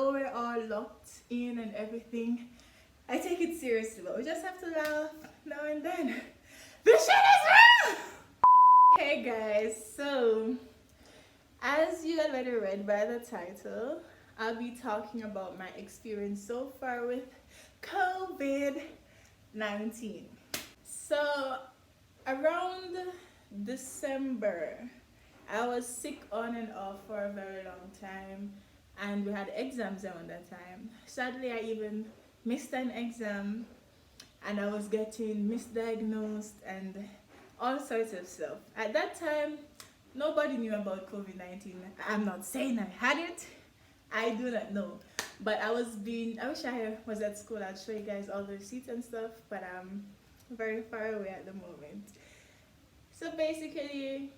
though we're all locked in and everything, I take it seriously, but we just have to laugh now and then. This shit is real! Hey guys, so as you already read by the title, I'll be talking about my experience so far with COVID-19. So around December, I was sick on and off for a very long time, and we had exams around that time. Sadly, I even missed an exam, and I was getting misdiagnosed and all sorts of stuff. At that time, nobody knew about COVID-19. I'm not saying I had it, I do not know. But I wish I was at school, I'd show you guys all the receipts and stuff, but I'm very far away at the moment. So basically,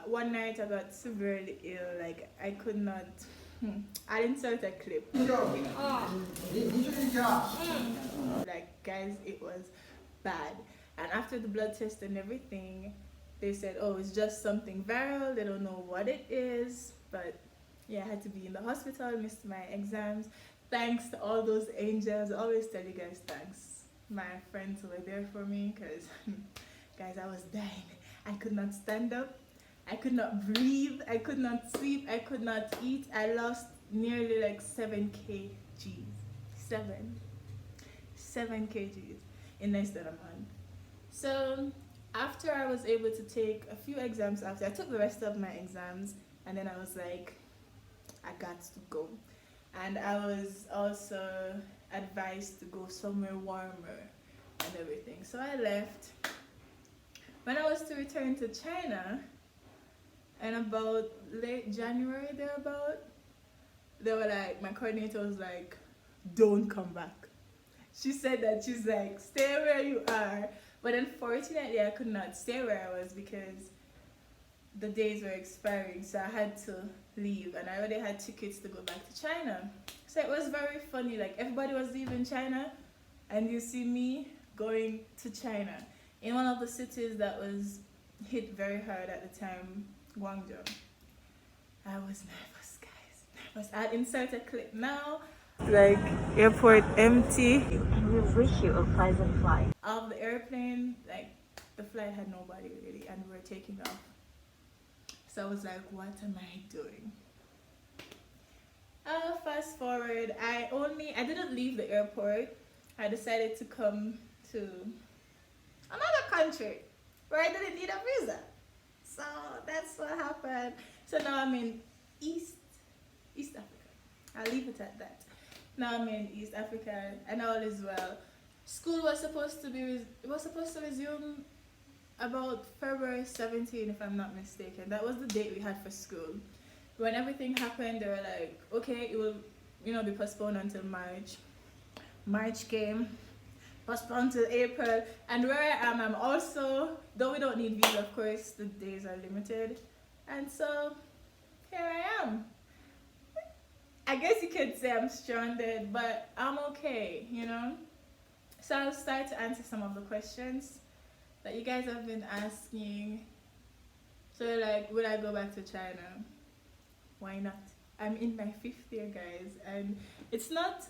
one night I got severely ill, like I could not, I'll insert a clip. Like guys, it was bad. And after the blood test and everything, they said, oh, it's just something viral, they don't know what it is. But yeah, I had to be in the hospital, missed my exams. Thanks to all those angels. I always tell you guys thanks, my friends who were there for me, because guys, I was dying. I could not stand up, I could not breathe, I could not sleep, I could not eat. I lost nearly like 7 kgs. 7 kgs in less than a month. So after I was able to take a few exams, after I took the rest of my exams, and then I was like, I got to go. And I was also advised to go somewhere warmer and everything. So I left. When I was to return to China, and about late January thereabout, they were like, my coordinator was like, don't come back. She said that, she's like, stay where you are. But unfortunately, I could not stay where I was because the days were expiring, so I had to leave, and I already had tickets to go back to China. So it was very funny, like everybody was leaving China, and you see me going to China in one of the cities that was hit very hard at the time, Guangzhou. I was nervous, guys, nervous. I'll insert a clip now. Like airport empty. We wish you a pleasant flight. Of the airplane, like the flight had nobody really, and we were taking off. So I was like, what am I doing? Fast forward, I didn't leave the airport. I decided to come to another country where I didn't need a visa. So that's what happened. So now I'm in East Africa. I'll leave it at that. Now I'm in East Africa, and all is well. School was supposed to resume about February 17, if I'm not mistaken. That was the date we had for school. When everything happened, they were like, okay, it will, be postponed until March. March came, postponed till April, and where I am, I'm also, though we don't need visa, of course, the days are limited, and so here I am. I guess you could say I'm stranded, but I'm okay, So I'll start to answer some of the questions that you guys have been asking. So like, will I go back to China? Why not? I'm in my 5th year, guys, and it's not,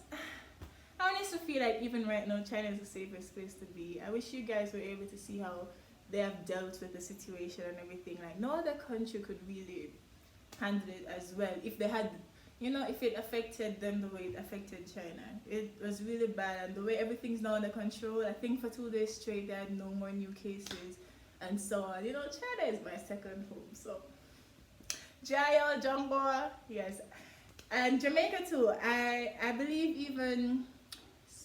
I honestly feel like even right now China is the safest place to be. I wish you guys were able to see how they have dealt with the situation and everything. Like no other country could really handle it as well if they had, if it affected them the way it affected China. It was really bad, and the way everything's now under control, I think for 2 days straight they had no more new cases and so on. China is my second home, so Jayo, Jumbo, yes. And Jamaica too. I believe even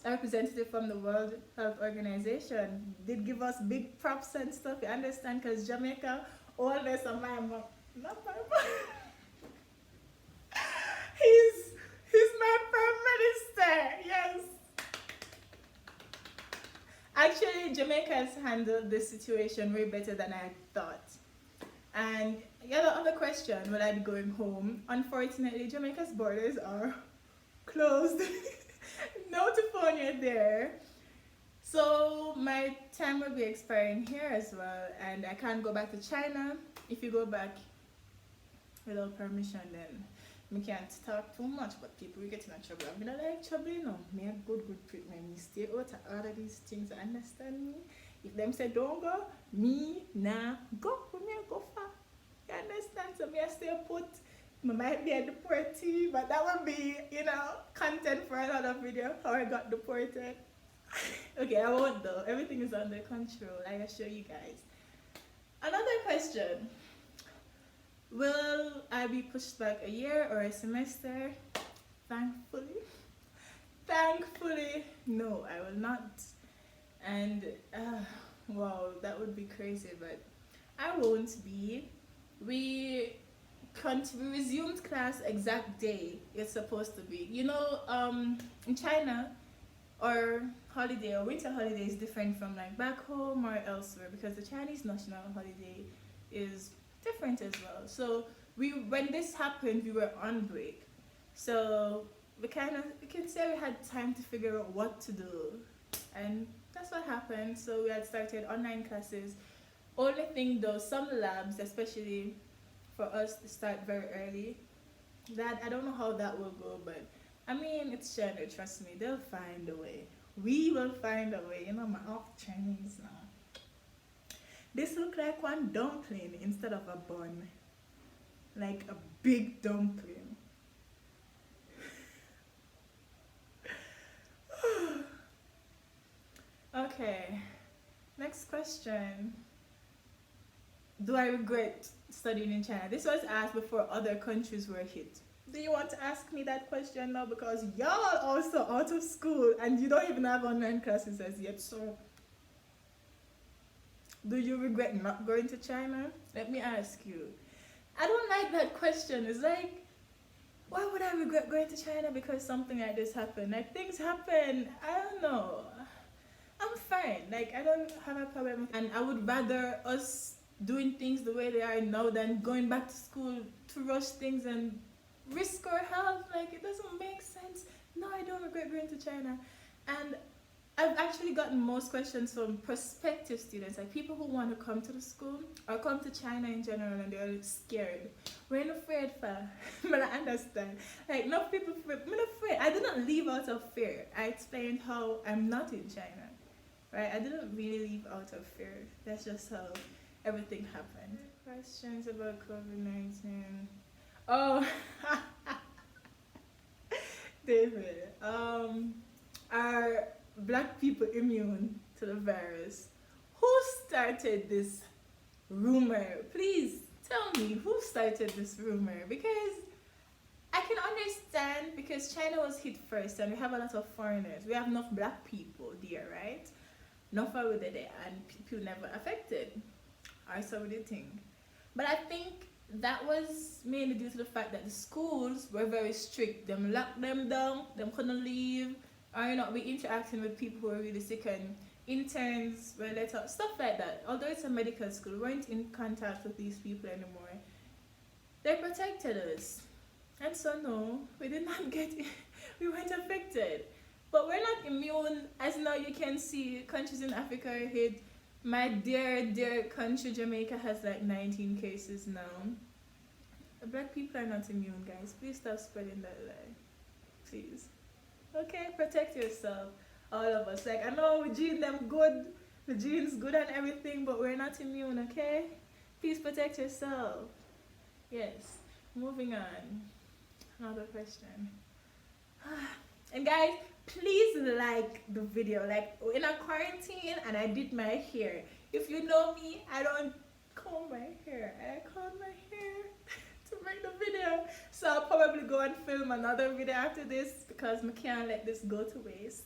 a representative from the World Health Organization did give us big props and stuff, you understand, because Jamaica always on my mom. Not my mom. He's my prime minister, yes. Actually, Jamaica has handled this situation way better than I thought. And the other question, will I be going home? Unfortunately, Jamaica's borders are closed. No to phone you there. So my time will be expiring here as well, and I can't go back to China. If you go back without permission, then Me can't talk too much, but people will get in trouble. I mean, I like trouble, you know. Me a good treatment. Me stay out of all of these things. Understand me? If them say don't go, me nah go. For me, I go far. You understand? So me I stay put. I might be a deportee, but that would be, you know, content for another video. How I got deported. Okay, I won't though. Everything is under control. I assure you guys. Another question. Will I be pushed back a year or a semester? Thankfully. Thankfully, no, I will not. And, wow, that would be crazy, but I won't be. We we resumed class exact day it's supposed to be. You know, in China, or holiday or winter holiday is different from like back home or elsewhere because the Chinese national holiday is different as well. So when this happened, we were on break. So we can say we had time to figure out what to do, and that's what happened. So we had started online classes. Only thing though, some labs, especially for us to start very early, that I don't know how that will go, but I mean it's China. Trust me, they'll find a way. We will find a way. You know, my off Chinese now. This look like one dumpling instead of a bun, like a big dumpling. Okay, next question. Do I regret studying in China? This was asked before other countries were hit. Do you want to ask me that question now? Because y'all also out of school and you don't even have online classes as yet. So, do you regret not going to China? Let me ask you. I don't like that question. It's like, why would I regret going to China because something like this happened? Like, things happen. I don't know. I'm fine. Like, I don't have a problem. And I would rather us doing things the way they are now than going back to school to rush things and risk our health. Like, it doesn't make sense. No, I don't regret going to China. And I've actually gotten most questions from prospective students, like people who want to come to the school or come to China in general, and they're scared. We're not afraid for, but I understand. Like, enough people, I'm not afraid. I didn't leave out of fear. I explained how I'm not in China, right? I didn't really leave out of fear. That's just how everything happened. Questions about COVID-19. Oh, David. Are black people immune to the virus? Who started this rumor? Please tell me who started this rumor, because I can understand, because China was hit first and we have a lot of foreigners. We have enough black people there, right? Enough over there, and people never affected. I saw what they think. But I think that was mainly due to the fact that the schools were very strict. Them locked them down, them couldn't leave, or you know, be interacting with people who were really sick, and interns were let out, stuff like that. Although it's a medical school, we weren't in contact with these people anymore. They protected us. And so no, we did not get it. We weren't affected. But we're not immune, as now you can see countries in Africa are hit. My dear country, Jamaica, has like 19 cases now. Black people are not immune, guys. Please stop spreading that lie. Please. Okay, protect yourself. All of us. Like, I know we gene them good. The gene's good and everything, but we're not immune, okay? Please protect yourself. Yes. Moving on. Another question. And guys, please like the video. Like, in a quarantine and I did my hair. If you know me, I don't comb my hair. I comb my hair to make the video. So I'll probably go and film another video after this because I can't let this go to waste.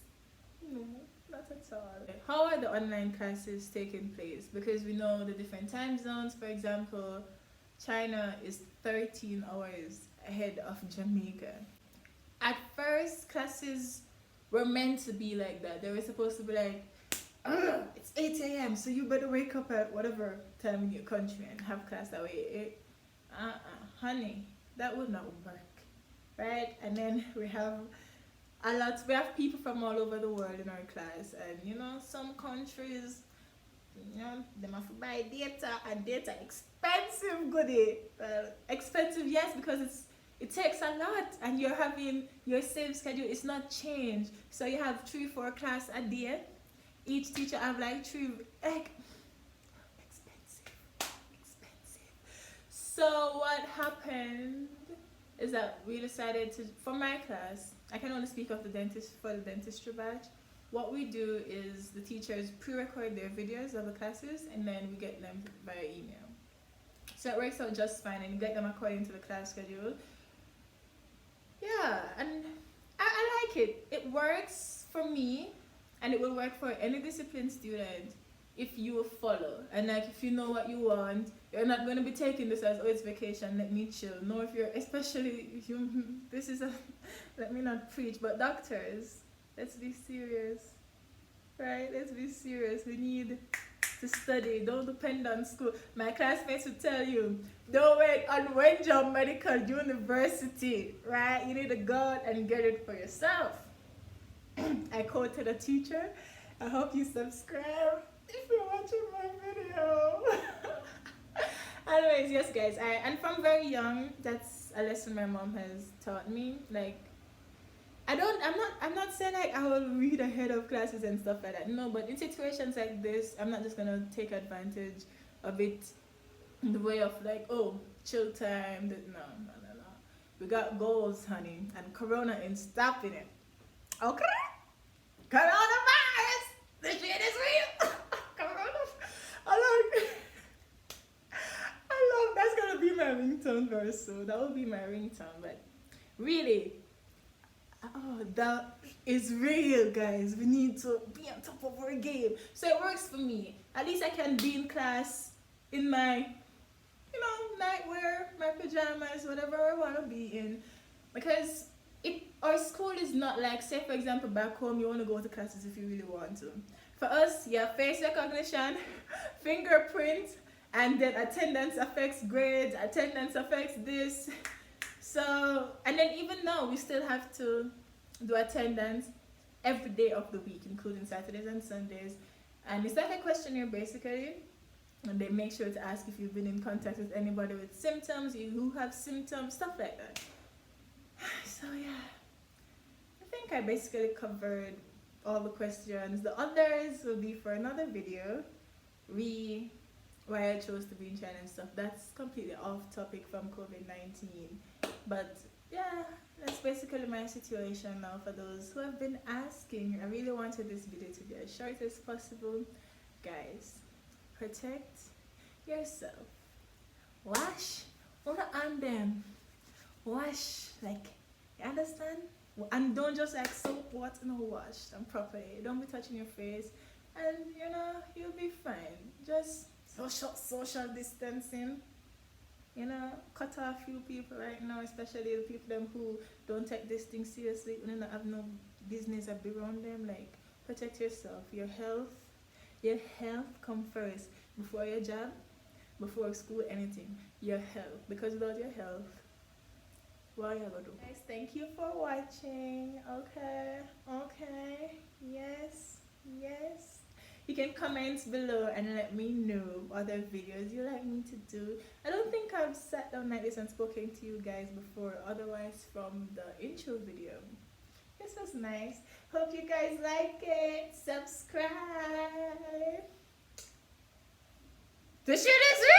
No, not at all. How are the online classes taking place? Because we know the different time zones. For example, China is 13 hours ahead of Jamaica. At first, classes were meant to be like that. They were supposed to be like, it's 8 a.m. so you better wake up at whatever time in your country and have class that way. Honey, that would not work, right? And then we have people from all over the world in our class, and you know, some countries, you know, they have to buy data, and data expensive goodie. Expensive, yes, because it takes a lot, and you're having your same schedule. It's not changed. So you have 3-4 class a day. Each teacher have like three, like expensive, expensive. So what happened is that we decided to, for my class, I can only speak of the dentist for the dentistry batch. What we do is the teachers pre-record their videos of the classes, and then we get them via email. So it works out just fine, and you get them according to the class schedule. Yeah, and I like it. It works for me, and it will work for any discipline student if you follow. And like, if you know what you want, you're not going to be taking this as, oh, it's vacation, let me chill. No, if you're, especially if you, this is a, let me not preach, but doctors, let's be serious, right? Let's be serious. We need to study. Don't depend on school. My classmates would tell you, don't wait on Wenjum Medical University, right? You need to go out and get it for yourself. I quoted a teacher. I hope you subscribe if you're watching my video. Anyways, yes guys, and from very young, that's a lesson my mom has taught me. Like, I'm not saying like I will read ahead of classes and stuff like that. No, but in situations like this, I'm not just gonna take advantage of it in the way of like, oh, chill time. No. We got goals, honey, and Corona ain't stopping it. Okay? Coronavirus! This shit is real! I love, that's gonna be my ringtone very soon. That will be my ringtone, but really, oh, that is real, guys. We need to be on top of our game. So it works for me. At least I can be in class in my, nightwear, my pajamas, whatever I want to be in. Because our school is not like, say for example, back home, you want to go to classes if you really want to. For us, yeah, face recognition, fingerprint, and then attendance affects grades, attendance affects this. So, and then even now, we still have to do attendance every day of the week, including Saturdays and Sundays. And it's like a questionnaire basically, and they make sure to ask if you've been in contact with anybody with symptoms, who have symptoms, stuff like that. So yeah, I think I basically covered all the questions. The others will be for another video. Why I chose to be in China and stuff. That's completely off topic from COVID-19. But yeah, that's basically my situation now for those who have been asking. I really wanted this video to be as short as possible. Guys, protect yourself. Wash on them. Wash, like, you understand? And don't just like soap water, no, wash them properly. Don't be touching your face, and you'll be fine. Just social distancing. Cut off a few people right now, especially the people them who don't take this thing seriously, who don't have no business be around them. Like, protect yourself. Your health come first before your job, before school, anything. Your health, because without your health, what are you gonna do? Guys, thank you for watching. Okay, yes. You can comment below and let me know other videos you like me to do. I don't think I've sat down like this and spoken to you guys before, otherwise from the intro video. This was nice. Hope you guys like it. Subscribe. The shit is real.